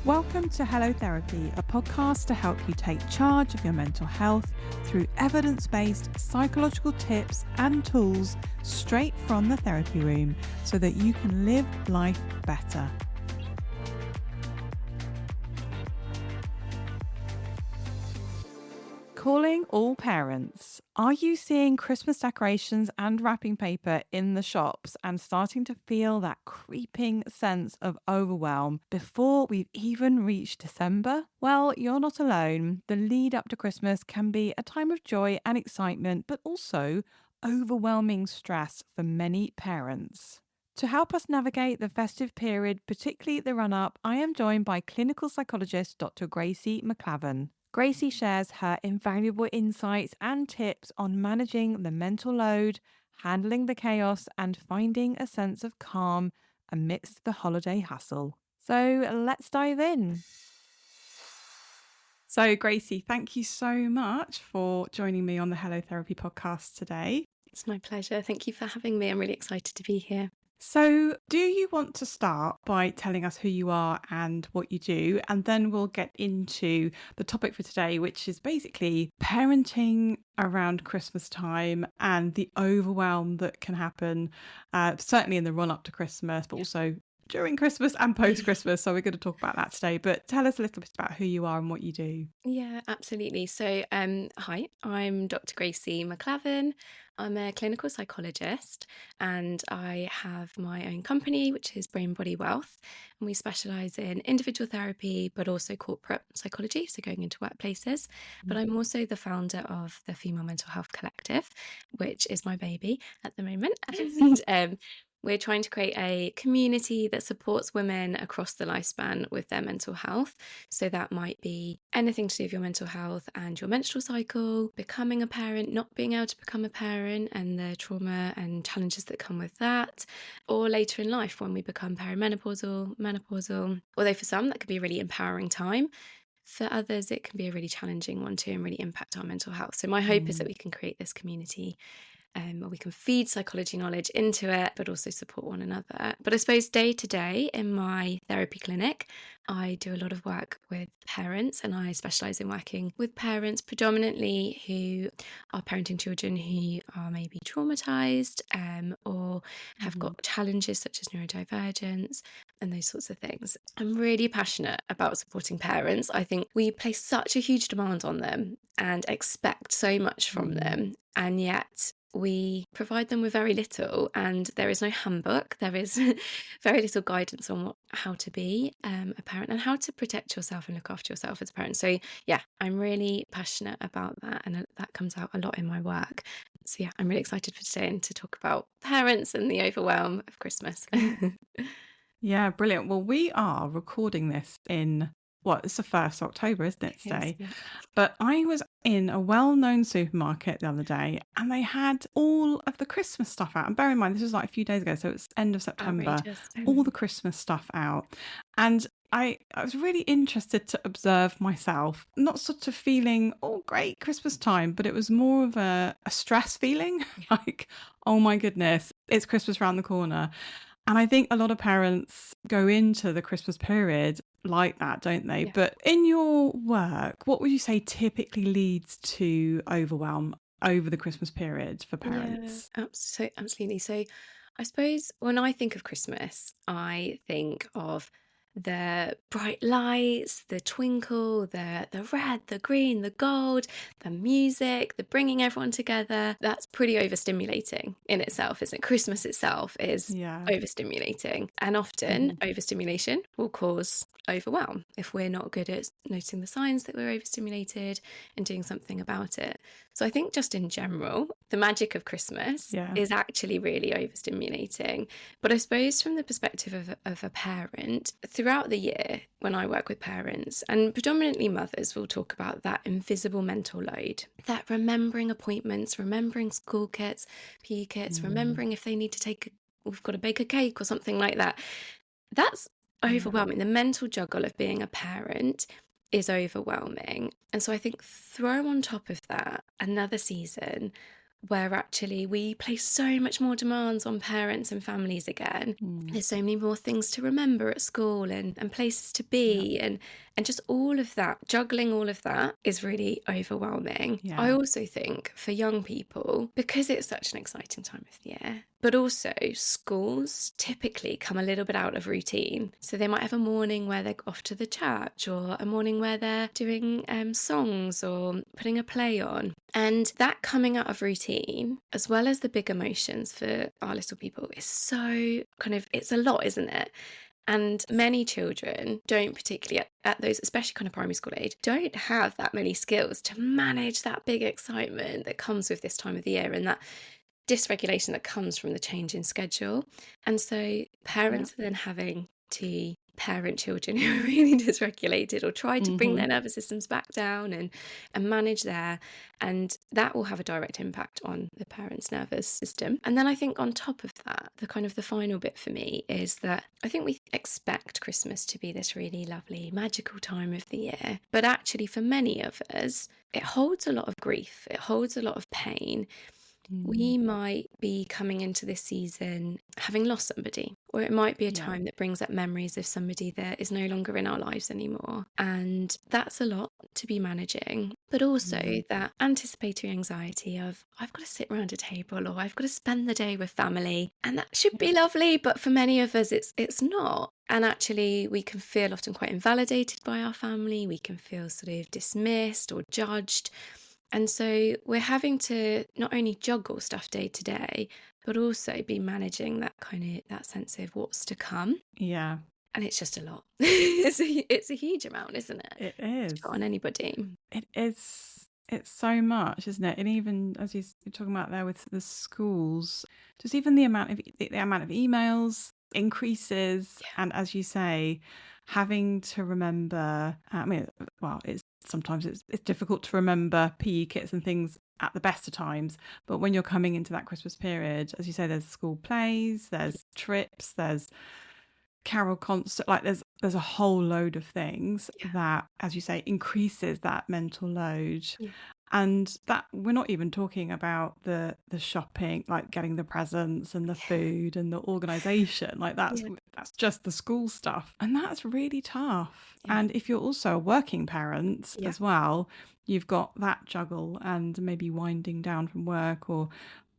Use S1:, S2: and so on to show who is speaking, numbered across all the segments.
S1: Welcome to Hello Therapy, a podcast to help you take charge of your mental health through evidence-based psychological tips and tools straight from the therapy room so that you can live life better. Calling all parents. Are you seeing Christmas decorations and wrapping paper in the shops and starting to feel that creeping sense of overwhelm before we've even reached December? Well, you're not alone. The lead up to Christmas can be a time of joy and excitement, but also overwhelming stress for many parents. To help us navigate the festive period, particularly the run-up, I am joined by clinical psychologist Dr Gracie McLaven. Gracie shares her invaluable insights and tips on managing the mental load, handling the chaos, and finding a sense of calm amidst the holiday hustle. So let's dive in. So, Gracie, thank you so much for joining me on the Hello Therapy podcast today.
S2: It's my pleasure. Thank you for having me. I'm really excited to be here.
S1: So, do you want to start by telling us who you are and what you do? And then we'll get into the topic for today, which is basically parenting around Christmas time and the overwhelm that can happen, certainly in the run up to Christmas, but also during Christmas and post-Christmas. So we're going to talk about that today. But tell us a little bit about who you are and what you do.
S2: Yeah, absolutely. So, hi, I'm Dr Gracie McLaven. I'm a clinical psychologist and I have my own company, which is Brain Body Wealth. And we specialise in individual therapy, but also corporate psychology, so going into workplaces. But I'm also the founder of the Female Mental Health Collective, which is my baby at the moment. And we're trying to create a community that supports women across the lifespan with their mental health. So that might be anything to do with your mental health and your menstrual cycle, becoming a parent, not being able to become a parent, and the trauma and challenges that come with that, or later in life when we become perimenopausal, menopausal. Although for some, that could be a really empowering time. For others, it can be a really challenging one too and really impact our mental health. So my hope is that we can create this community where we can feed psychology knowledge into it, but also support one another. But I suppose day to day in my therapy clinic, I do a lot of work with parents, and I specialise in working with parents predominantly who are parenting children who are maybe traumatised or have got challenges such as neurodivergence and those sorts of things. I'm really passionate about supporting parents. I think we place such a huge demand on them and expect so much from them, and yet we provide them with very little, and there is no handbook. There is very little guidance on how to be a parent and how to protect yourself and look after yourself as a parent. So yeah, I'm really passionate about that, and that comes out a lot in my work. So yeah, I'm really excited for today and to talk about parents and the overwhelm of Christmas.
S1: Yeah, brilliant. Well, we are recording this in it's the 1st October, isn't it, today?
S2: Yes, yeah.
S1: But I was in a well-known supermarket the other day and they had all of the Christmas stuff out. And bear in mind, this was like a few days ago, so it's end of September,
S2: Outrageous.
S1: all the Christmas stuff out. And I was really interested to observe myself, not sort of feeling, oh, great, Christmas time, but it was more of a stress feeling, like, oh my goodness, it's Christmas around the corner. And I think a lot of parents go into the Christmas period like that, don't they?
S2: Yeah.
S1: But in your work, what would you say typically leads to overwhelm over the Christmas period for parents?
S2: Yeah, absolutely. So I suppose when I think of Christmas, I think of the bright lights, the twinkle, the red, the green, the gold, the music, the bringing everyone together. That's pretty overstimulating in itself, isn't it? Christmas itself is overstimulating, and often overstimulation will cause overwhelm if we're not good at noticing the signs that we're overstimulated and doing something about it. So I think just in general, the magic of Christmas is actually really overstimulating. But I suppose from the perspective of a parent, throughout the year, when I work with parents, and predominantly mothers, will talk about that invisible mental load, that remembering appointments, remembering school kits, PE kits, remembering if they need to we've got to bake a cake or something like that. That's overwhelming. The mental juggle of being a parent is overwhelming. And so I think throw on top of that another season where actually we place so much more demands on parents and families again.
S1: Mm.
S2: There's so many more things to remember at school and places to
S1: Yeah.
S2: be and just all of that, juggling all of that is really overwhelming. I
S1: Yeah.
S2: also think for young people, because it's such an exciting time of the year, but also schools typically come a little bit out of routine. So they might have a morning where they're off to the church, or a morning where they're doing songs or putting a play on. And that coming out of routine, as well as the big emotions for our little people, is so it's a lot, isn't it? And many children don't particularly at those, especially kind of primary school age, don't have that many skills to manage that big excitement that comes with this time of the year and that dysregulation that comes from the change in schedule. And so
S1: Yeah.
S2: parents are then having to parent children who are really dysregulated or try to bring
S1: Mm-hmm.
S2: their nervous systems back down and manage there. And that will have a direct impact on the parent's nervous system. And then I think on top of that, the final bit for me is that I think we expect Christmas to be this really lovely, magical time of the year. But actually, for many of us, it holds a lot of grief, it holds a lot of pain.
S1: Mm.
S2: We might be coming into this season having lost somebody, or it might be a
S1: Yeah.
S2: time that brings up memories of somebody that is no longer in our lives anymore. And that's a lot to be managing, but also
S1: Mm.
S2: that anticipatory anxiety of, I've got to sit around a table or I've got to spend the day with family. And that should
S1: Yeah.
S2: be lovely, but for many of us, it's not. And actually, we can feel often quite invalidated by our family. We can feel sort of dismissed or judged. And so we're having to not only juggle stuff day to day, but also be managing that sense of what's to come.
S1: Yeah.
S2: And it's just a lot. It's a huge amount, isn't it?
S1: It
S2: To
S1: is.
S2: put on anybody.
S1: It is. It's so much, isn't it? And even as you're talking about there with the schools, just even the amount of emails increases,
S2: Yeah.
S1: and as you say, having to remember. I mean, well, it's difficult to remember PE kits and things at the best of times, but when you're coming into that Christmas period, as you say, there's school plays, there's trips, there's carol concert, like there's a whole load of things
S2: Yeah.
S1: that, as you say, increases that mental load.
S2: Yeah.
S1: And that we're not even talking about the shopping, like getting the presents and the food and the organization, like that's
S2: Yeah.
S1: that's just the school stuff, and that's really tough.
S2: Yeah.
S1: And if you're also a working parent
S2: Yeah.
S1: as well, you've got that juggle and maybe winding down from work or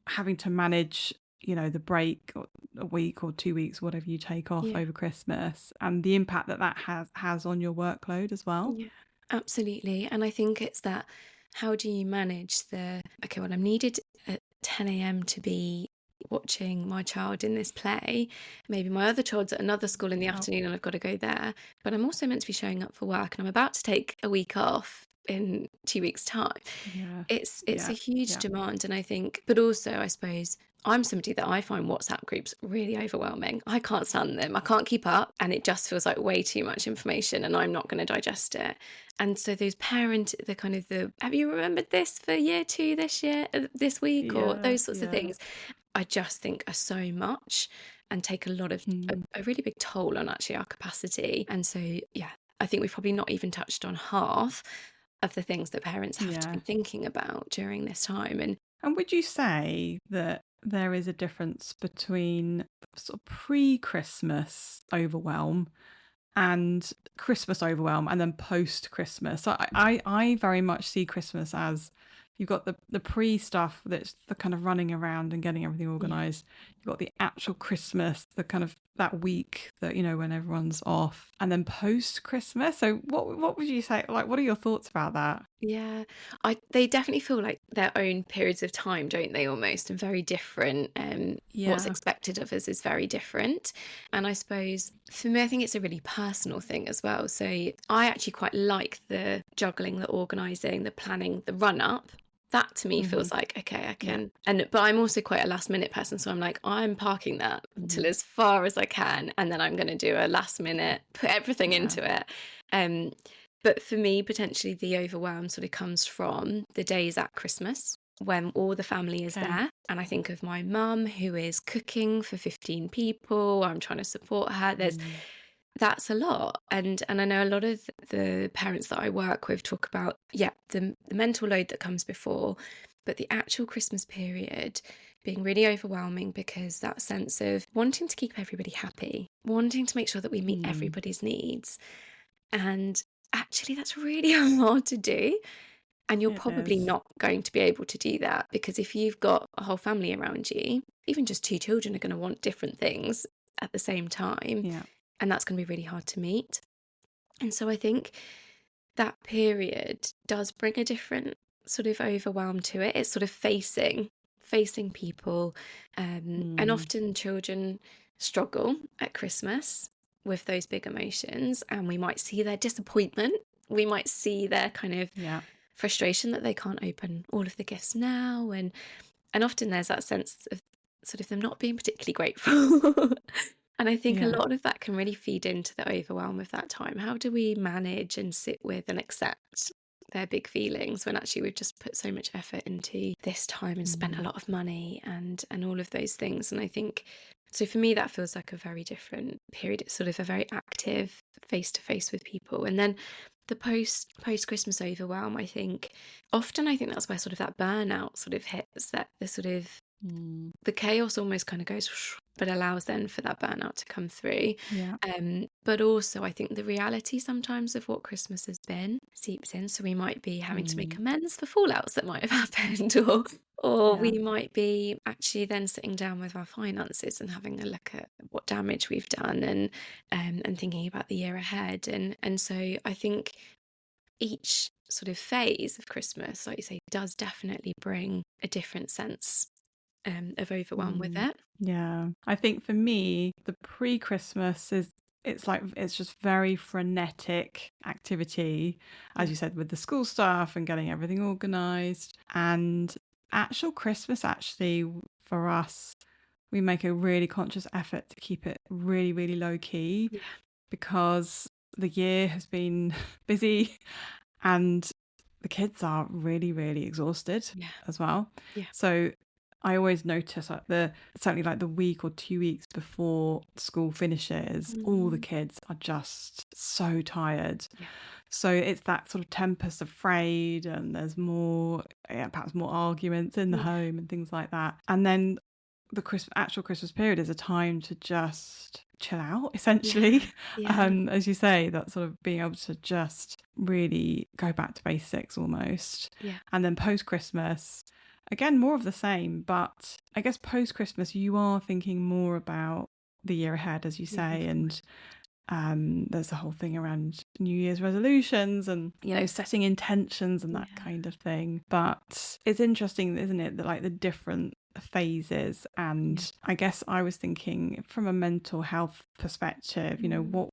S1: having to manage, the break, or a week or 2 weeks, whatever you take off
S2: Yeah.
S1: over Christmas, and the impact that has on your workload as well.
S2: Yeah. Absolutely. And I think it's that, how do you manage okay, well, I'm needed at 10 a.m. to be watching my child in this play. Maybe my other child's at another school in the
S1: Yeah.
S2: afternoon and I've got to go there. But I'm also meant to be showing up for work and I'm about to take a week off in 2 weeks' time.
S1: Yeah.
S2: It's a
S1: Yeah.
S2: huge
S1: Yeah.
S2: demand. And I think, but also, I suppose, I'm somebody that I find WhatsApp groups really overwhelming. I can't stand them. I can't keep up. And it just feels like way too much information and I'm not going to digest it. And so those have you remembered this for year two this week, or
S1: Yeah.
S2: those sorts of
S1: Yeah.
S2: things, I just think are so much and take a lot of
S1: Mm.
S2: a really big toll on actually our capacity. And so, yeah, I think we've probably not even touched on half of the things that parents have to be
S1: Yeah.
S2: thinking about during this time.
S1: And would you say that there is a difference between sort of pre-Christmas overwhelm and Christmas overwhelm and then post-Christmas? So I very much see Christmas as you've got the pre stuff that's the kind of running around and getting everything
S2: Yeah.
S1: organized. You've got the actual Christmas, the kind of that week that, when everyone's off, and then post-Christmas. So what would you say? Like, what are your thoughts about that?
S2: Yeah, they definitely feel like their own periods of time, don't they, almost, and very different. What's
S1: Yeah.
S2: expected of us is very different. And I suppose for me, I think it's a really personal thing as well. So I actually quite like the juggling, the organising, the planning, the run up. That to me
S1: Hmm.
S2: feels like, okay, I
S1: Yeah.
S2: can. But I'm also quite a last minute person. So I'm like, I'm parking that till
S1: Mhm.
S2: as far as I can. And then I'm going to do a last minute, put everything
S1: Yeah.
S2: into it. Um, but for me, potentially the overwhelm sort of comes from the days at Christmas when all the family is
S1: Okay.
S2: there. And I think of my mum who is cooking for 15 people. I'm trying to support her.
S1: Mm.
S2: That's a lot. And I know a lot of the parents that I work with talk about, yeah, the mental load that comes before. but the actual Christmas period being really overwhelming because that sense of wanting to keep everybody happy, wanting to make sure that we meet
S1: Mm.
S2: everybody's needs. And actually, that's really hard to do. And you're
S1: It
S2: probably
S1: is.
S2: not going to be able to do that because if you've got a whole family around you, even just two children are going to want different things at the same time.
S1: Yeah.
S2: And that's going to be really hard to meet. And so I think that period does bring a different sort of overwhelm to it. It's sort of facing people. And
S1: Mm.
S2: often children struggle at Christmas with those big emotions, and we might see their disappointment. We might see their kind of
S1: Yeah.
S2: frustration that they can't open all of the gifts now. And often there's that sense of sort of them not being particularly grateful. And I think a
S1: Yeah.
S2: lot of that can really feed into the overwhelm of that time. How do we manage and sit with and accept their big feelings when actually we've just put so much effort into this time and spent a
S1: Mm.
S2: lot of money and all of those things? And I think so for me that feels like a very different period. It's sort of a very active face to face with people. And then the post Christmas overwhelm, I think that's where sort of that burnout sort of hits, that the sort of
S1: Mm.
S2: the chaos almost kind of goes, but allows then for that burnout to come through.
S1: Yeah.
S2: But also, I think the reality sometimes of what Christmas has been seeps in. So we might be having to make
S1: Mm.
S2: amends for fallouts that might have happened, or
S1: Yeah.
S2: we might be actually then sitting down with our finances and having a look at what damage we've done and thinking about the year ahead. And so I think each sort of phase of Christmas, like you say, does definitely bring a different sense of overwhelm with
S1: Mm.
S2: it.
S1: Yeah. I think for me, the pre-Christmas is it's just very frenetic activity, as
S2: Yeah.
S1: you said, with the school stuff and getting everything organized. And actual Christmas, actually, for us, we make a really conscious effort to keep it really, really low key
S2: Yeah.
S1: because the year has been busy and the kids are really, really exhausted
S2: Yeah.
S1: as well.
S2: Yeah.
S1: So I always notice certainly like the week or 2 weeks before school finishes, all the
S2: Mm.
S1: kids are just so tired.
S2: Yeah.
S1: So it's that sort of tempest of frayed, and there's more, perhaps more arguments in the
S2: Yeah.
S1: home and things like that. And then the actual Christmas period is a time to just chill out, essentially.
S2: Yeah.
S1: As you say, that sort of being able to just really go back to basics almost.
S2: Yeah.
S1: And then post Christmas, again, more of the same. But I guess post Christmas, you are thinking more about the year ahead, as you
S2: Moving
S1: say,
S2: forward.
S1: and there's the whole thing around New Year's resolutions and setting intentions and that
S2: Yeah.
S1: kind of thing. But it's interesting, isn't it, that like the different phases. And I guess I was thinking from a mental health perspective,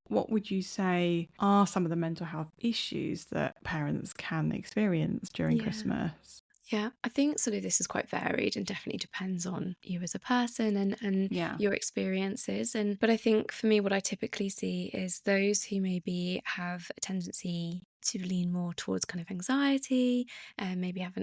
S1: what would you say are some of the mental health issues that parents can experience during
S2: Yeah.
S1: Christmas?
S2: Yeah, I think sort of this is quite varied and definitely depends on you as a person and
S1: Yeah.
S2: your experiences. But I think for me, what I typically see is those who maybe have a tendency to lean more towards kind of anxiety and maybe have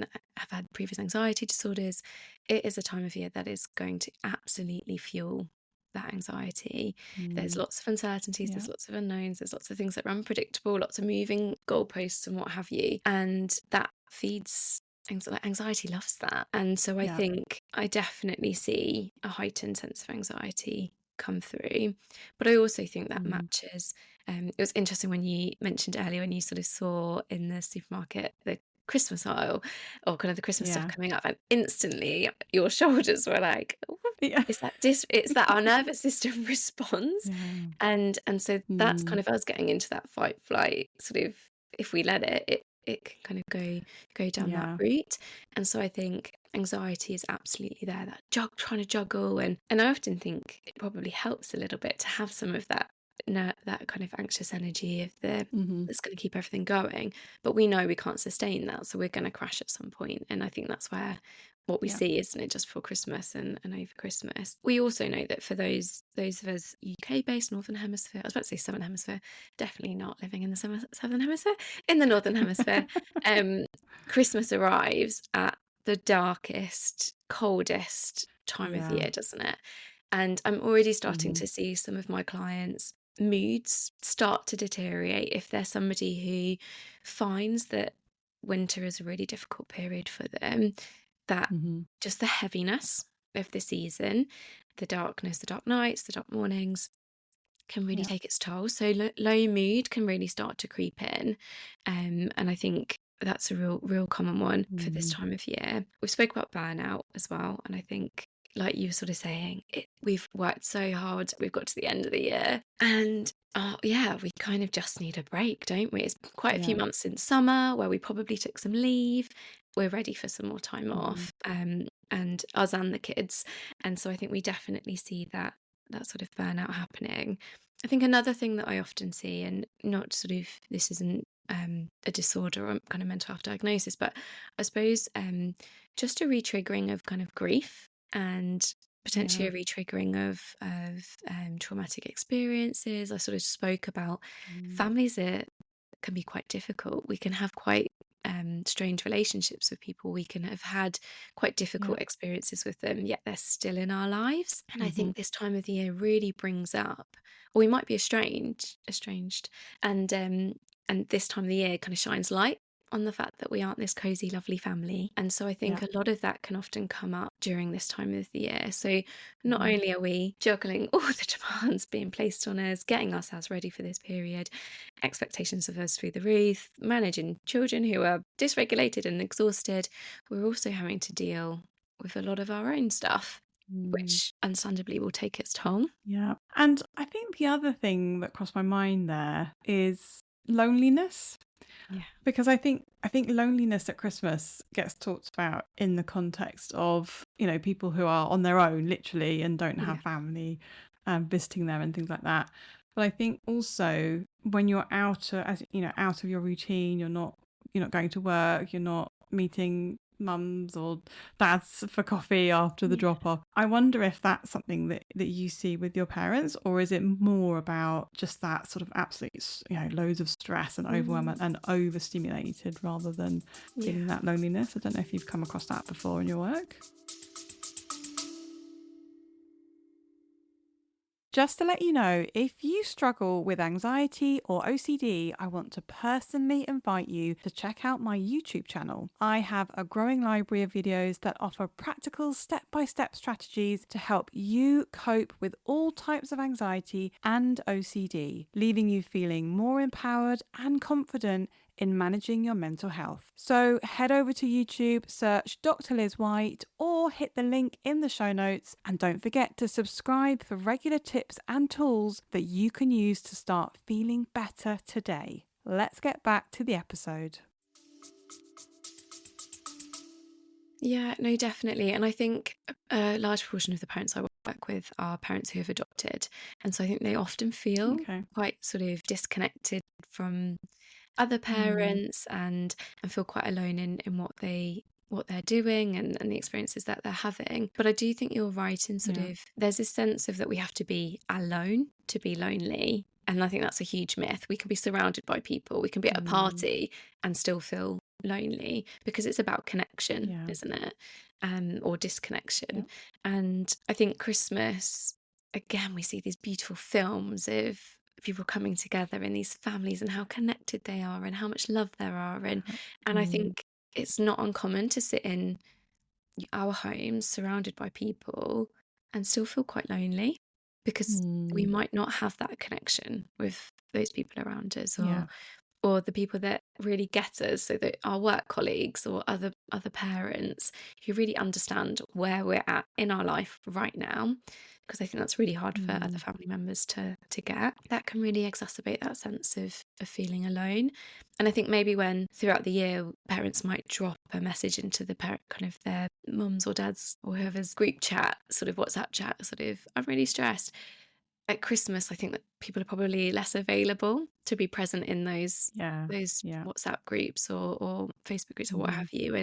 S2: had previous anxiety disorders. It is a time of year that is going to absolutely fuel that anxiety. There's
S1: Mm.
S2: lots of uncertainties,
S1: Yeah.
S2: there's lots of unknowns, there's lots of things that are unpredictable, lots of moving goalposts and what have you. And that feeds anxiety loves that. And so I
S1: Yeah.
S2: think I definitely see a heightened sense of anxiety come through. But I also think that
S1: Mm.
S2: matches. It was interesting when you mentioned earlier when you sort of saw in the supermarket the Christmas aisle or kind of the Christmas stuff
S1: Yeah.
S2: coming up, and instantly your shoulders were like, "Oh,
S1: Yeah.
S2: it's that our nervous system responds."
S1: Yeah.
S2: And so that's kind
S1: Mm.
S2: of us getting into that fight flight sort of, if we let it can kind of go down that
S1: Yeah.
S2: route. And so I think anxiety is absolutely there, that trying to juggle, and I often think it probably helps a little bit to have some of that kind of anxious energy of the
S1: Mm-hmm.
S2: that's going to keep everything going. But we know we can't sustain that, so we're going to crash at some point. And I think that's where what we
S1: Yeah.
S2: see, isn't it, just for Christmas and over Christmas. We also know that for those of us UK-based, Northern Hemisphere, I was about to say Southern Hemisphere, definitely not living in the Southern Hemisphere, in the Northern Hemisphere, Christmas arrives at the darkest, coldest time of the
S1: Yeah.
S2: year, doesn't it? And I'm already starting
S1: Mm-hmm.
S2: to see some of my clients' moods start to deteriorate if they're somebody who finds that winter is a really difficult period for them. that
S1: Hmm.
S2: just the heaviness of the season, the darkness, the dark nights, the dark mornings can really
S1: Yeah.
S2: take its toll. So low mood can really start to creep in. And I think that's a real common one for this
S1: Mm.
S2: time of year. We spoke about burnout as well. And I think, like you were sort of saying, we've worked so hard. We've got to the end of the year. And yeah, we kind of just need a break, don't we? It's quite a few
S1: Yeah.
S2: months since summer where we probably took some leave. We're ready for some more time
S1: Hmm.
S2: off, and us and the kids. And so I think we definitely see that sort of burnout happening. I think another thing that I often see, and not sort of, this isn't a disorder or kind of mental health diagnosis, but I suppose just a retriggering of kind of grief and potentially
S1: Yeah.
S2: a retriggering of traumatic experiences. I sort of spoke about
S1: Mm.
S2: families that can be quite difficult. We can have quite strange relationships with people. We can have had quite
S1: Yeah.
S2: difficult experiences with them, yet they're still in our lives. And I
S1: Hmm.
S2: think this time of the year really brings up, or we might be estranged, and this time of the year kind of shines light on the fact that we aren't this cozy, lovely family. And so I
S1: Yeah.
S2: think a lot of that can often come up during this time of the year. So not
S1: Hmm.
S2: only are we juggling all the demands being placed on us, getting ourselves ready for this period, expectations of us through the roof, managing children who are dysregulated and exhausted, we're also having to deal with a lot of our own stuff,
S1: Mm.
S2: which understandably will take its toll.
S1: Yeah. And I think the other thing that crossed my mind there is loneliness.
S2: Yeah.
S1: Because I think loneliness at Christmas gets talked about in the context of, people who are on their own literally and don't have
S2: Yeah.
S1: family visiting them and things like that. But I think also when you're out of your routine, you're not going to work, you're not meeting mums or dads for coffee after the
S2: Yeah.
S1: drop off. I wonder if that's something that you see with your parents, or is it more about just that sort of absolute, loads of stress and overwhelm
S2: Mm,
S1: and overstimulated rather than
S2: yeah.
S1: feeling that loneliness? I don't know if you've come across that before in your work. Just to let you know, if you struggle with anxiety or OCD, I want to personally invite you to check out my YouTube channel. I have a growing library of videos that offer practical step-by-step strategies to help you cope with all types of anxiety and OCD, leaving you feeling more empowered and confident in managing your mental health. So head over to YouTube, search Dr. Liz White, or hit the link in the show notes. And don't forget to subscribe for regular tips and tools that you can use to start feeling better today. Let's get back to the episode.
S2: Yeah, no, definitely. And I think a large proportion of the parents I work with are parents who have adopted. And so I think they often feel
S1: Okay.
S2: quite sort of disconnected from other
S1: Mm.
S2: parents, and feel quite alone in what they're doing, and the experiences that they're having. But I do think you're right in sort
S1: Yeah.
S2: of, there's this sense of that we have to be alone to be lonely. And I think that's a huge myth. We can be surrounded by people, we can be at a
S1: Mm.
S2: party and still feel lonely, because it's about connection,
S1: Yeah.
S2: isn't it? Or
S1: Yeah.
S2: disconnection. And I think Christmas, again, we see these beautiful films of people coming together in these families and how connected they are and how much love there are, and I
S1: Mm.
S2: think it's not uncommon to sit in our homes surrounded by people and still feel quite lonely, because we
S1: Mm.
S2: might not have that connection with those people around us,
S1: Yeah.
S2: or the people that really get us, so that our work colleagues or other parents who really understand where we're at in our life right now, because I think that's really hard for other
S1: Mm.
S2: family members to get. That can really exacerbate that sense of feeling alone. And I think maybe when throughout the year parents might drop a message into the parent, kind of their mums or dads or whoever's group chat, sort of WhatsApp chat, sort of, I'm really stressed. At Christmas, I think that people are probably less available to be present in
S1: Yeah.
S2: those
S1: Yeah.
S2: WhatsApp groups or Facebook groups or what
S1: Mm.
S2: have you.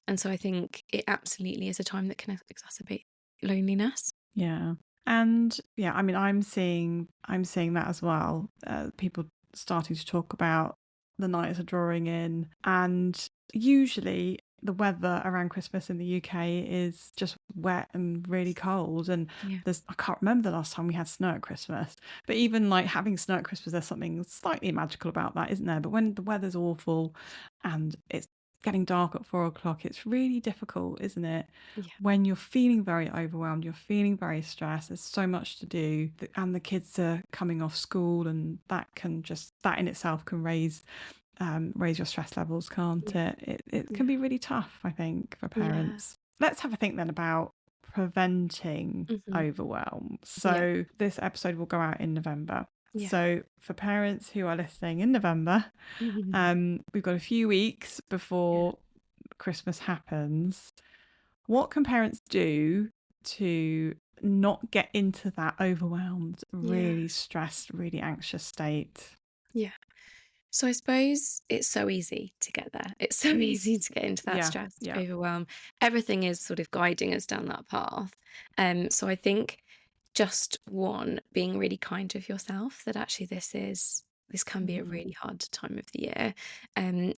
S2: And so I think it absolutely is a time that can exacerbate loneliness.
S1: Yeah. And yeah, I mean, I'm seeing that as well. People starting to talk about the nights are drawing in, and usually the weather around Christmas in the UK is just wet and really cold. And
S2: Yeah.
S1: I can't remember the last time we had snow at Christmas. But even like having snow at Christmas, there's something slightly magical about that, isn't there? But when the weather's awful and it's getting dark at 4 o'clock. It's really difficult, isn't it?
S2: Yeah.
S1: When you're feeling very overwhelmed, you're feeling very stressed, there's so much to do, and the kids are coming off school, and that in itself can raise your stress levels, can't
S2: Yeah.
S1: it? It
S2: Yeah.
S1: can be really tough, I think, for
S2: Yeah.
S1: parents. Let's have a think then about preventing
S2: Hmm.
S1: overwhelm.
S2: Yeah.
S1: So this episode will go out in November.
S2: Yeah.
S1: So for parents who are listening in November, we've got a few weeks
S2: Yeah.
S1: before Christmas happens. What can parents do to not get into that overwhelmed,
S2: Yeah.
S1: really stressed, really anxious state?
S2: Yeah. So I suppose it's so easy to get there. It's so easy to get into that
S1: Yeah,
S2: stress,
S1: yeah.
S2: overwhelm. Everything is sort of guiding us down that path. So I think just one, being really kind with yourself, that actually this can be a really hard time of the year. And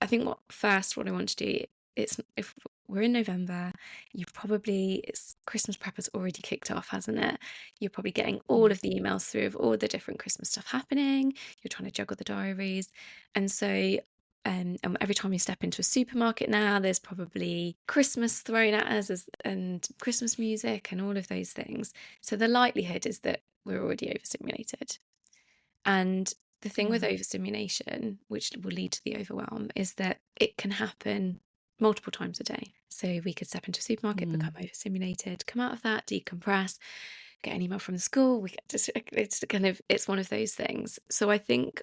S2: I think what I want to do, it's if we're in November, it's Christmas prep has already kicked off, hasn't it? You're probably getting all
S1: Yeah.
S2: of the emails through of all the different Christmas stuff happening. You're trying to juggle the diaries. And so and every time you step into a supermarket now, there's probably Christmas thrown at us and Christmas music and all of those things. So the likelihood is that we're already overstimulated. And the thing with
S1: Yeah.
S2: overstimulation, which will lead to the overwhelm, is that it can happen multiple times a day. So we could step into a supermarket, become overstimulated, come out of that, decompress, get an email from the school. It's one of those things. So I think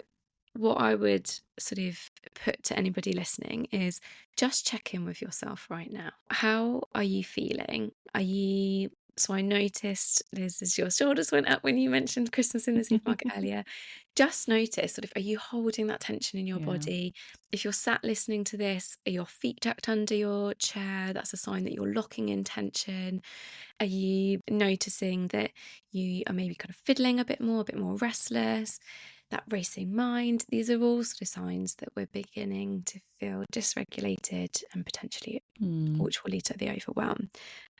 S2: what I would sort of put to anybody listening is just check in with yourself right now. How are you feeling? So I noticed, Liz, as your shoulders went up when you mentioned Christmas in the supermarket earlier, just notice sort of, are you holding that tension in your
S1: Yeah.
S2: body? If you're sat listening to this, are your feet tucked under your chair? That's a sign that you're locking in tension. Are you noticing that you are maybe kind of fiddling a bit more restless, that racing mind? These are all sort of signs that we're beginning to feel dysregulated and potentially which will lead to the overwhelm.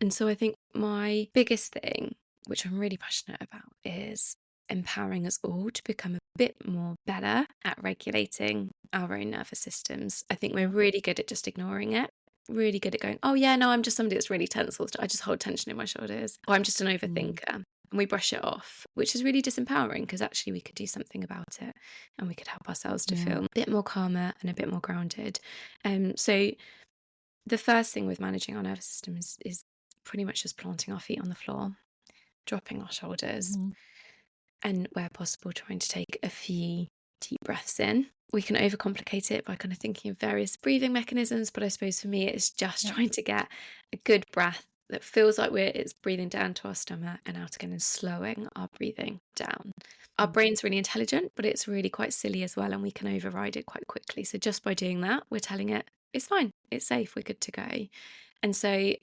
S2: And so I think my biggest thing, which I'm really passionate about, is empowering us all to become a bit more better at regulating our own nervous systems. I think we're really good at just ignoring it, really good at going, oh yeah, no, I'm just somebody that's really tense. I just hold tension in my shoulders. Or I'm just an overthinker. And we brush it off, which is really disempowering because actually we could do something about it and we could help ourselves to feel a bit more calmer and a bit more grounded. So the first thing with managing our nervous system is pretty much just planting our feet on the floor, dropping our shoulders, and where possible, trying to take a few deep breaths in. We can overcomplicate it by kind of thinking of various breathing mechanisms, but I suppose for me, it's just trying to get a good breath that feels like it's breathing down to our stomach and out again and slowing our breathing down. Our brain's really intelligent, but it's really quite silly as well, and we can override it quite quickly. So just by doing that, we're telling it, it's fine, it's safe, we're good to go. And so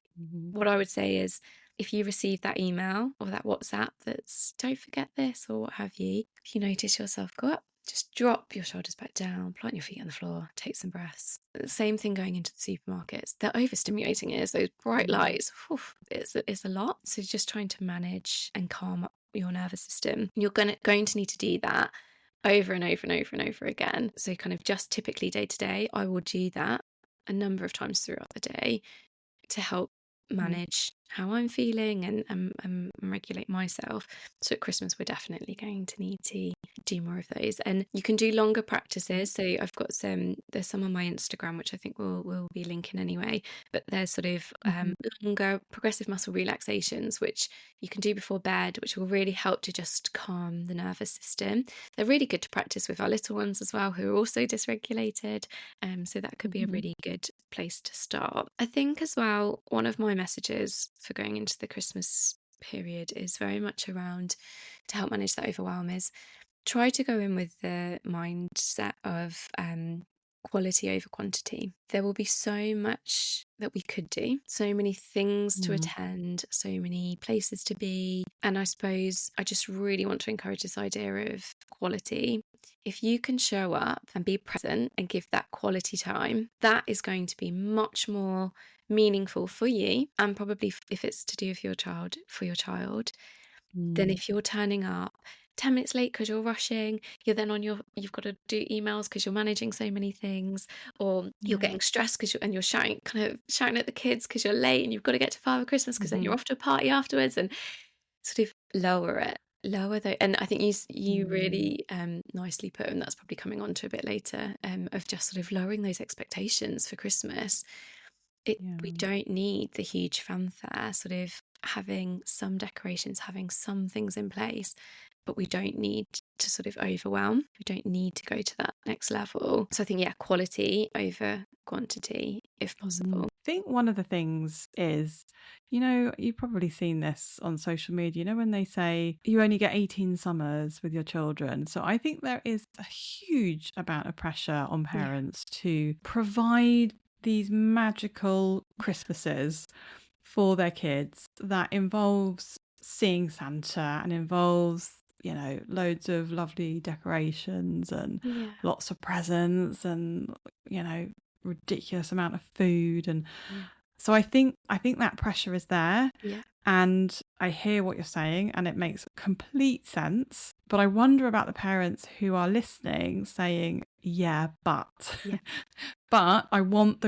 S2: what I would say is, if you receive that email or that WhatsApp that's don't forget this or what have you, if you notice yourself go up, just drop your shoulders back down, plant your feet on the floor, take some breaths. The same thing going into the supermarkets. They're overstimulating us, those bright lights. It's a lot. So just trying to manage and calm up your nervous system. You're going to need to do that over and over and over and over again. So kind of just typically day to day, I will do that a number of times throughout the day to help manage how I'm feeling and regulate myself. So at Christmas, we're definitely going to need to do more of those. And you can do longer practices. So I've got there's some on my Instagram, which I think we'll be linking anyway. But there's sort of longer progressive muscle relaxations, which you can do before bed, which will really help to just calm the nervous system. They're really good to practice with our little ones as well, who are also dysregulated. So that could be a really good place to start. I think as well, one of my messages for going into the Christmas period is very much around, to help manage that overwhelm, is try to go in with the mindset of quality over quantity. There will be so much that we could do, so many things to attend, so many places to be. And I suppose I just really want to encourage this idea of quality. If you can show up and be present and give that quality time, that is going to be much more meaningful for you, and probably, if it's to do with your child, for your child, than if you're turning up 10 minutes late because you're rushing, you're then you've got to do emails because you're managing so many things, or you're
S1: Yeah.
S2: getting stressed because you're shouting, at the kids because you're late and you've got to get to Father Christmas because then you're
S1: Mhm.
S2: off to a party afterwards, and sort of lower though. And I think you
S1: Mm.
S2: really nicely put, and that's probably coming on to a bit later, of just sort of lowering those expectations for Christmas. We
S1: Yeah.
S2: don't need the huge fanfare, sort of having some decorations, having some things in place, but we don't need to sort of overwhelm. We don't need to go to that next level. So I think, yeah, quality over quantity, if possible.
S1: I think one of the things is, you've probably seen this on social media, when they say you only get 18 summers with your children. So I think there is a huge amount of pressure on
S2: Yeah.
S1: parents to provide these magical Christmases for their kids that involves seeing Santa and involves, loads of lovely decorations and
S2: Yeah.
S1: lots of presents and, ridiculous amount of food. And
S2: Yeah.
S1: so I think that pressure is there.
S2: Yeah.
S1: And I hear what you're saying and it makes complete sense. But I wonder about the parents who are listening saying, yeah, but
S2: Yeah.
S1: but I want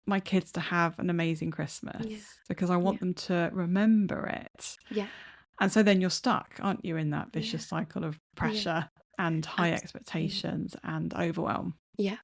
S1: my kids to have an amazing Christmas
S2: Yeah.
S1: because I
S2: Yeah.
S1: want them to remember it.
S2: Yeah.
S1: And so then you're stuck, aren't you, in that
S2: Yeah.
S1: vicious cycle of
S2: Yeah.
S1: pressure and high
S2: Absolutely.
S1: expectations and overwhelm.
S2: Yeah.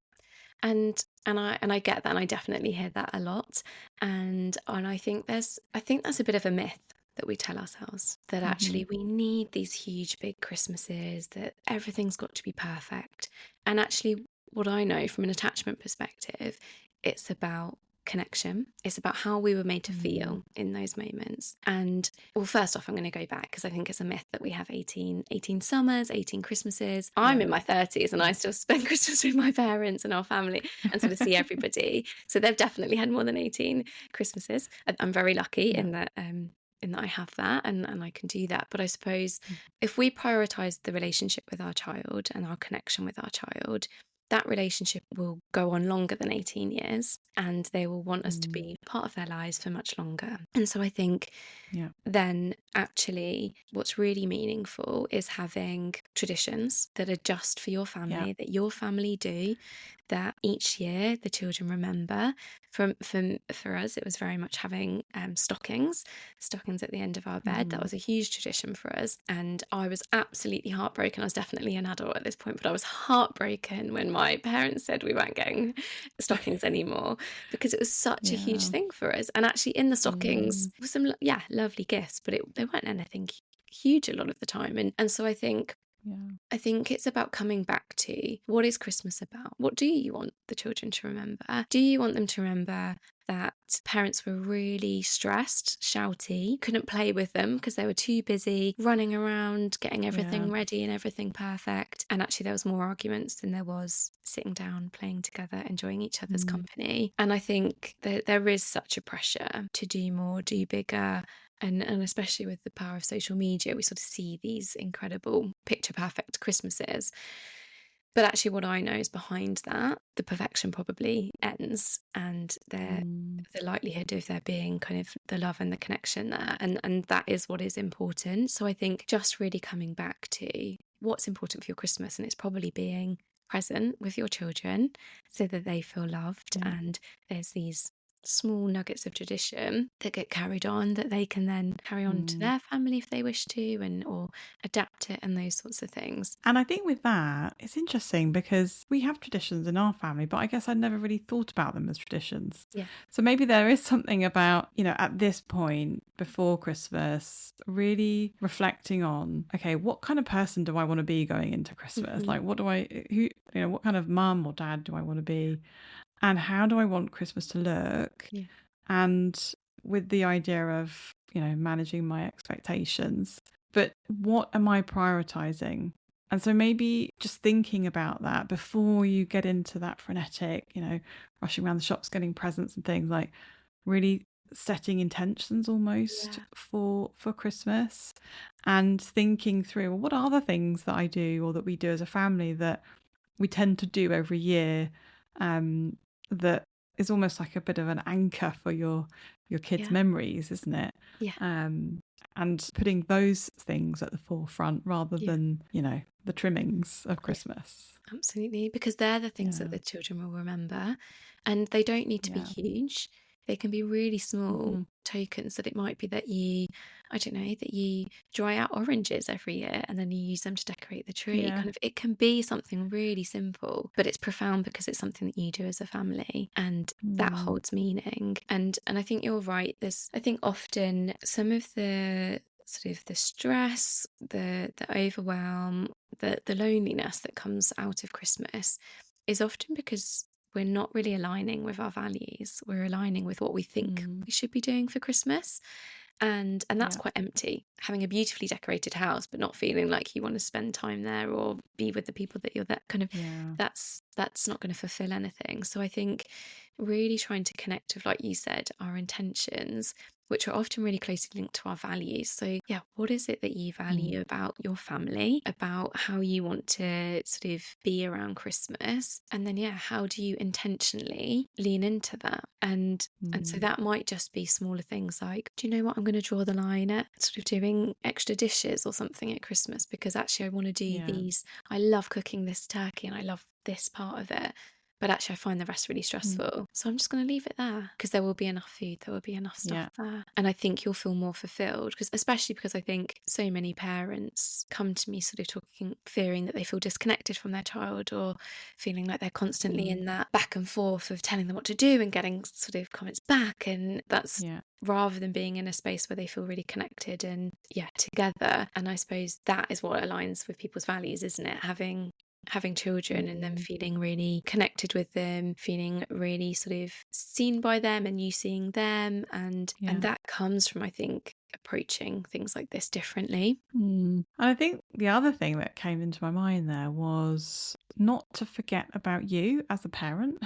S2: And I get that, and I definitely hear that a lot. And I think that's a bit of a myth that we tell ourselves, that
S1: Hmm.
S2: actually we need these huge big Christmases, that everything's got to be perfect. And actually, what I know from an attachment perspective, it's about connection. It's about how we were made to
S1: Mm.
S2: feel in those moments. And well, first off, I'm going to go back because I think it's a myth that we have 18 summers, 18 Christmases. I'm
S1: Yeah.
S2: in my 30s and I still spend Christmas with my parents and our family and sort of see everybody. So they've definitely had more than 18 Christmases. I'm very lucky
S1: Yeah.
S2: in that I have that, and I can do that. But I suppose if we prioritize the relationship with our child and our connection with our child, that relationship will go on longer than 18 years, and they will want us to
S1: Mm.
S2: be part of their lives for much longer. And so I think
S1: Yeah.
S2: then actually what's really meaningful is having traditions that are just for your
S1: Yeah.
S2: family, that your family do, that each year the children remember. For us, it was very much having stockings at the end of our bed. That
S1: Hmm.
S2: was a huge tradition for us, and I was absolutely heartbroken. I was definitely an adult at this point, but I was heartbroken when my parents said we weren't getting stockings anymore, because it was such a huge
S1: Yeah.
S2: thing for us. And actually in the stockings
S1: Mm.
S2: were some lovely gifts, but they weren't anything huge a lot of the time. And so
S1: Yeah.
S2: I think it's about coming back to, what is Christmas about? What do you want the children to remember? Do you want them to remember that parents were really stressed, shouty, couldn't play with them because they were too busy running around, getting
S1: Yeah.
S2: everything ready and everything perfect? And actually, there was more arguments than there was sitting down, playing together, enjoying each other's
S1: Mm.
S2: company. And I think that there is such a pressure to do more, do bigger, and especially with the power of social media, we sort of see these incredible picture perfect Christmases. But actually, what I know is behind that, the perfection probably ends, and
S1: Mm.
S2: the likelihood of there being kind of the love and the connection there. And that is what is important. So I think just really coming back to what's important for your Christmas, and it's probably being present with your children so that they feel loved.
S1: Yeah.
S2: And there's these small nuggets of tradition that get carried on, that they can then carry on to
S1: Mm.
S2: their family if they wish to, and or adapt it, and those sorts of things.
S1: And I think with that, it's interesting because we have traditions in our family, but I guess I'd never really thought about them as traditions.
S2: Yeah.
S1: So maybe there is something about, at this point before Christmas, really reflecting on, okay, what kind of person do I want to be going into Christmas?
S2: Hmm.
S1: Like, what kind of mum or dad do I want to be? And how do I want Christmas to look?
S2: Yeah.
S1: And with the idea of, managing my expectations, but what am I prioritizing? And so maybe just thinking about that before you get into that frenetic, rushing around the shops, getting presents and things, like really setting intentions almost
S2: Yeah.
S1: for Christmas, and thinking through, well, what are the things that I do or that we do as a family that we tend to do every year, that is almost like a bit of an anchor for your kids'
S2: Yeah.
S1: memories, isn't it?
S2: Yeah.
S1: And putting those things at the forefront rather
S2: Yeah.
S1: than, the trimmings of
S2: Yeah.
S1: Christmas.
S2: Absolutely, because they're the things that
S1: Yeah.
S2: the children will remember, and they don't need to be
S1: Yeah.
S2: huge. They can be really small
S1: Hmm.
S2: tokens. That it might be that you, I don't know, that you dry out oranges every year and then you use them to decorate the tree.
S1: Yeah.
S2: Kind of, it can be something really simple, but it's profound because it's something that you do as a family, and that
S1: Mm.
S2: holds meaning. And I think you're right. I think often some of the sort of the stress, the overwhelm, the loneliness that comes out of Christmas is often because we're not really aligning with our values. We're aligning with what we think
S1: Mm.
S2: we should be doing for Christmas. And that's
S1: Yeah.
S2: quite empty. Having a beautifully decorated house, but not feeling like you want to spend time there or be with the people that you're there, kind of,
S1: Yeah.
S2: that's not going to fulfill anything. So I think really trying to connect with, like you said, our intentions, which are often really closely linked to our values. So yeah, what is it that you
S1: Mm.
S2: value about your family, about how you want to sort of be around Christmas? And then yeah, how do you intentionally lean into that? And so
S1: Mm.
S2: that might just be smaller things like, do you know what, I'm going to draw the line at sort of doing extra dishes or something at Christmas, because actually I want to do
S1: Yeah.
S2: these. I love cooking this turkey and I love this part of it, but actually I find the rest really
S1: Mm.
S2: stressful. So I'm just going to leave it there because there will be enough food, there will be enough stuff
S1: Yeah.
S2: there. And I think you'll feel more fulfilled, because especially because I think so many parents come to me sort of talking, fearing that they feel disconnected from their child, or feeling like they're constantly
S1: Mm.
S2: in that back and forth of telling them what to do and getting sort of comments back. And that's
S1: Yeah.
S2: rather than being in a space where they feel really connected and yeah, together. And I suppose that is what aligns with people's values, isn't it? Having children and then
S1: Mm.
S2: feeling really connected with them, feeling really sort of seen by them and you seeing them, and
S1: Yeah.
S2: that comes from, I think, approaching things like this differently.
S1: And I think the other thing that came into my mind there was not to forget about you as a parent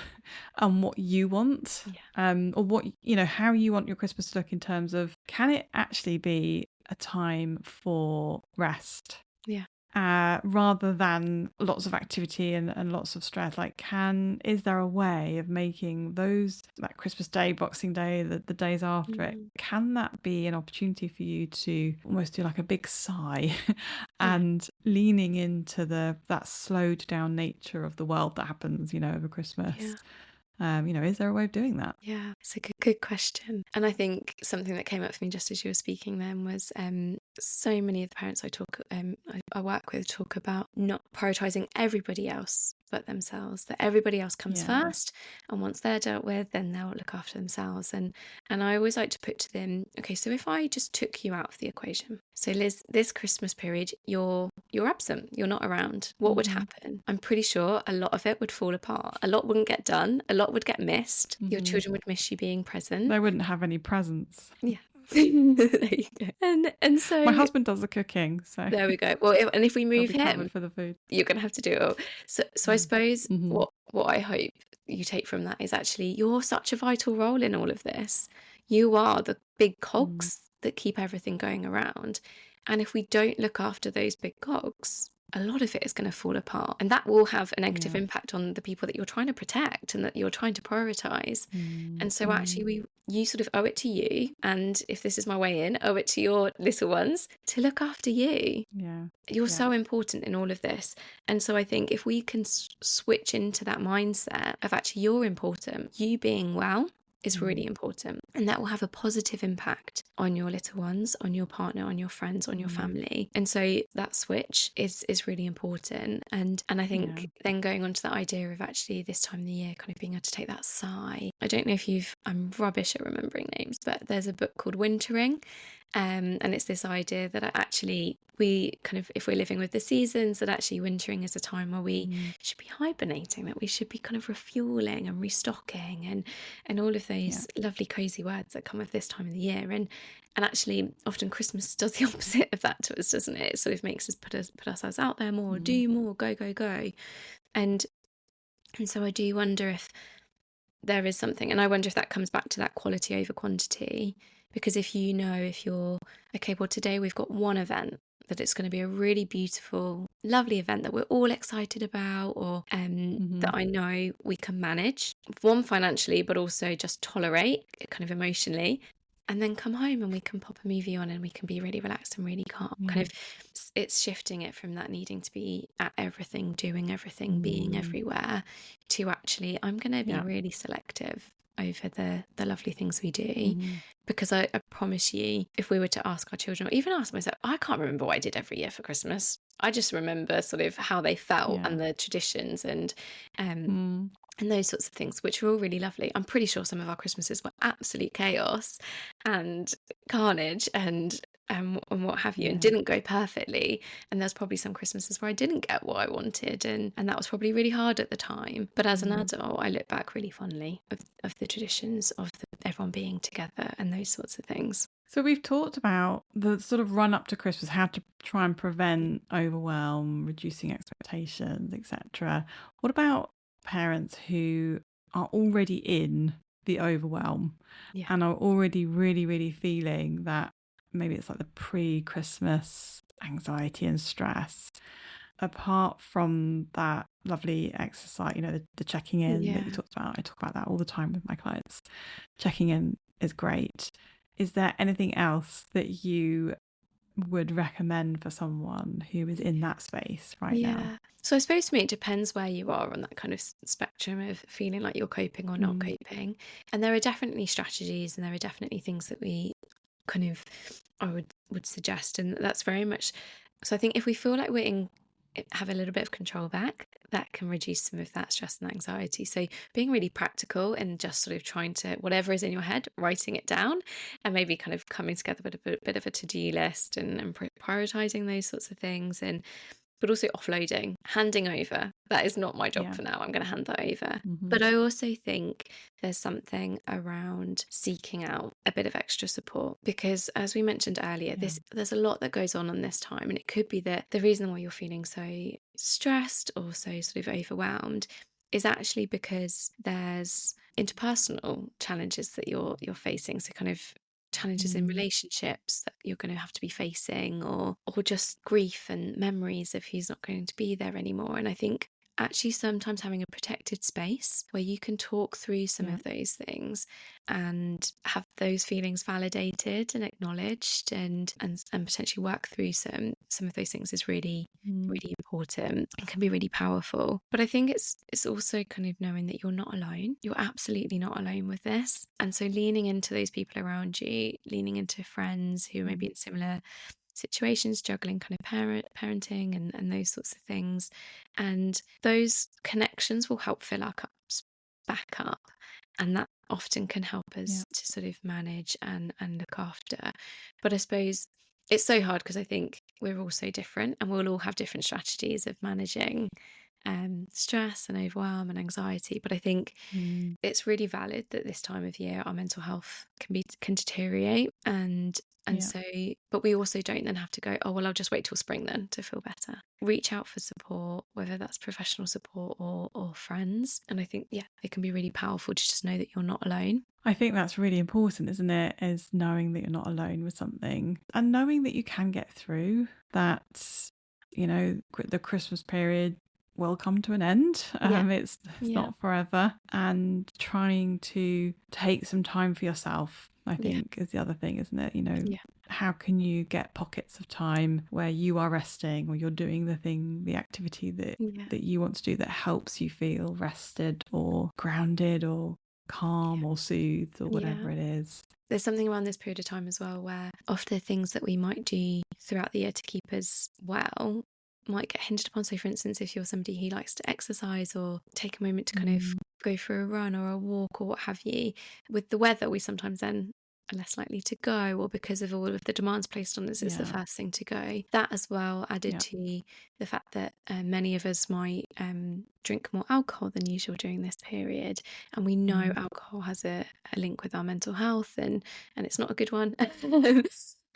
S1: and what you want,
S2: Yeah.
S1: or what, how you want your Christmas to look in terms of, can it actually be a time for rest?
S2: Yeah.
S1: Rather than lots of activity and lots of stress. Like, is there a way of making that Christmas Day, Boxing Day, the days after it, can that be an opportunity for you to almost do like a big sigh
S2: Yeah.
S1: and leaning into that slowed down nature of the world that happens, over Christmas?
S2: Yeah.
S1: Is there a way of doing that?
S2: Yeah, it's a good question. And I think something that came up for me just as you were speaking then was so many of the parents I work with talk about not prioritizing everybody else but themselves, that everybody else comes
S1: Yeah.
S2: first, and once they're dealt with, then they'll look after themselves. And I always like to put to them, okay, so if I just took you out of the equation, so Liz, this Christmas period you're absent, you're not around, what would happen? I'm pretty sure a lot of it would fall apart. A lot wouldn't get done, a lot would get missed. Your children would miss you being present.
S1: They wouldn't have any presents.
S2: Yeah. There you go. And so
S1: my husband does the cooking, so
S2: there we go. Well, and if we
S1: he'll
S2: move
S1: be
S2: him,
S1: covered for the food.
S2: you're going to have to do it all. So I suppose
S1: Mm-hmm.
S2: what I hope you take from that is actually you're such a vital role in all of this. You are the big cogs that keep everything going around. And if we don't look after those big cogs, a lot of it is going to fall apart. And that will have a negative impact on the people that you're trying to protect and that you're trying to prioritize. And so actually you sort of owe it to you. And if this is my way in, owe it to your little ones to look after you.
S1: Yeah.
S2: You're so important in all of this. And so I think if we can switch into that mindset of actually you're important, you being well is really important, and that will have a positive impact on your little ones, on your partner, on your friends, on your family. And so that switch is really important. And I think then going on to that idea of actually this time of the year kind of being able to take that sigh. I don't know if I'm rubbish at remembering names, but there's a book called Wintering. And it's this idea that actually we kind of, if we're living with the seasons, that actually wintering is a time where we should be hibernating, that we should be kind of refueling and restocking and all of those lovely cozy words that come with this time of the year. And actually often Christmas does the opposite of that to us, doesn't it? It sort of makes us put ourselves out there more, do more, go. And so I do wonder if there is something, and I wonder if that comes back to that quality over quantity. Because if you're okay, well, today we've got one event that it's going to be a really beautiful, lovely event that we're all excited about, or that I know we can manage, one, financially, but also just tolerate kind of emotionally, and then come home and we can pop a movie on and we can be really relaxed and really calm. Kind of, it's shifting it from that needing to be at everything, doing everything, being everywhere, to actually, I'm going to be really selective over the lovely things we do. Because I promise you, if we were to ask our children, or even ask myself, I can't remember what I did every year for Christmas. I just remember sort of how they felt and the traditions and those sorts of things, which were all really lovely. I'm pretty sure some of our Christmases were absolute chaos and carnage and what have you, and didn't go perfectly. And there's probably some Christmases where I didn't get what I wanted, and that was probably really hard at the time. But as an adult, I look back really fondly of the traditions of everyone being together and those sorts of things.
S1: So we've talked about the sort of run up to Christmas, how to try and prevent overwhelm, reducing expectations, etc. What about parents who are already in the overwhelm and are already really, really feeling that maybe it's like the pre-Christmas anxiety and stress? Apart from that lovely exercise, the checking in that you talked about, I talk about that all the time with my clients. Checking in is great. Is there anything else that you would recommend for someone who is in that space right now?
S2: So I suppose for me, it depends where you are on that kind of spectrum of feeling like you're coping or not coping. And there are definitely strategies and there are definitely things that we kind of, I would suggest. And that's very much, so I think if we feel like have a little bit of control back, that can reduce some of that stress and anxiety. So being really practical and just sort of trying to, whatever is in your head, writing it down, and maybe kind of coming together with a bit of a to-do list and prioritizing those sorts of things, but also offloading, handing over. That is not my job for now. I'm going to hand that over. But I also think there's something around seeking out a bit of extra support, because as we mentioned earlier, there's a lot that goes on this time, and it could be that the reason why you're feeling so stressed or so sort of overwhelmed is actually because there's interpersonal challenges that you're facing. So kind of challenges in relationships that you're going to have to be facing, or just grief and memories of who's not going to be there anymore. And I think actually sometimes having a protected space where you can talk through some of those things and have those feelings validated and acknowledged, and potentially work through some of those things is really really important and can be really powerful. But I think it's also kind of knowing that you're not alone. You're absolutely not alone with this. And so leaning into those people around you, leaning into friends who may be in similar situations, juggling kind of parenting and those sorts of things, and those connections will help fill our cups back up, and that often can help us to sort of manage and look after. But I suppose it's so hard because I think we're all so different and we'll all have different strategies of managing stress and overwhelm and anxiety. But I think it's really valid that this time of year our mental health can deteriorate, and so, but we also don't then have to go, oh well, I'll just wait till spring then to feel better. Reach out for support, whether that's professional support or friends. And I think it can be really powerful to just know that you're not alone.
S1: I think that's really important, isn't it? Is knowing that you're not alone with something, and knowing that you can get through that. The Christmas period will come to an end. It's not forever, and trying to take some time for yourself, I think, is the other thing, isn't it? How can you get pockets of time where you are resting, or you're doing the activity that you want to do that helps you feel rested or grounded or calm or soothed or whatever it is.
S2: There's something around this period of time as well where often things that we might do throughout the year to keep us well might get hinged upon. So for instance, if you're somebody who likes to exercise or take a moment to kind of go for a run or a walk or what have you, with the weather we sometimes then are less likely to go, or because of all of the demands placed on us, it's the first thing to go. That as well added to the fact that many of us might drink more alcohol than usual during this period, and we know alcohol has a link with our mental health, and it's not a good one.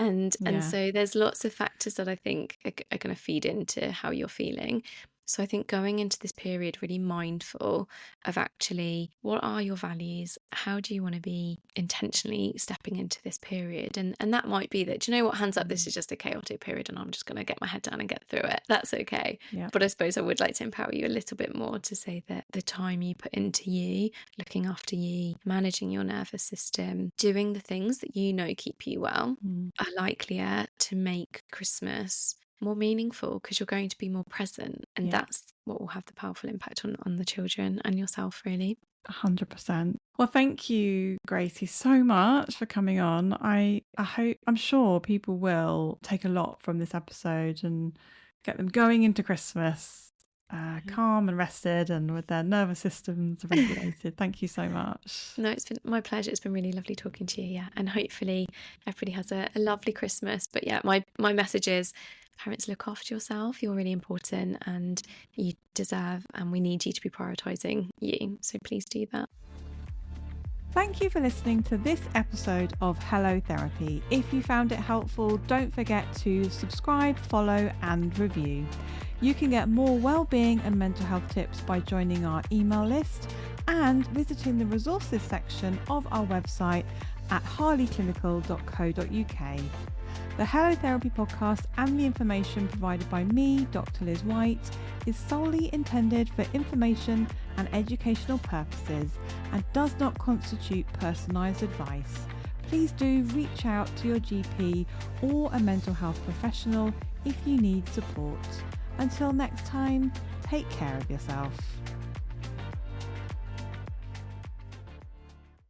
S2: And so there's lots of factors that I think are going to feed into how you're feeling. So I think going into this period really mindful of actually what are your values? How do you want to be intentionally stepping into this period? And that might be that, do you know what, hands up, this is just a chaotic period and I'm just going to get my head down and get through it. That's okay.
S1: Yeah.
S2: But I suppose I would like to empower you a little bit more to say that the time you put into you, looking after you, managing your nervous system, doing the things that you know keep you well, are likelier to make Christmas more meaningful because you're going to be more present, and that's what will have the powerful impact on the children and yourself, really.
S1: 100%. Well, thank you, Gracie, so much for coming on. I'm sure people will take a lot from this episode and get them going into Christmas calm and rested and with their nervous systems regulated. Thank you so much.
S2: No, it's been my pleasure. It's been really lovely talking to you. Yeah, and hopefully everybody has a lovely Christmas. But yeah, my message is, parents, look after yourself. You're really important and you deserve, and we need you to be prioritising you. So please do that.
S1: Thank you for listening to this episode of Hello Therapy. If you found it helpful, don't forget to subscribe, follow and review. You can get more well-being and mental health tips by joining our email list and visiting the resources section of our website at harleyclinical.co.uk. The Hello Therapy podcast and the information provided by me, Dr. Liz White, is solely intended for information and educational purposes and does not constitute personalised advice. Please do reach out to your GP or a mental health professional if you need support. Until next time, take care of yourself.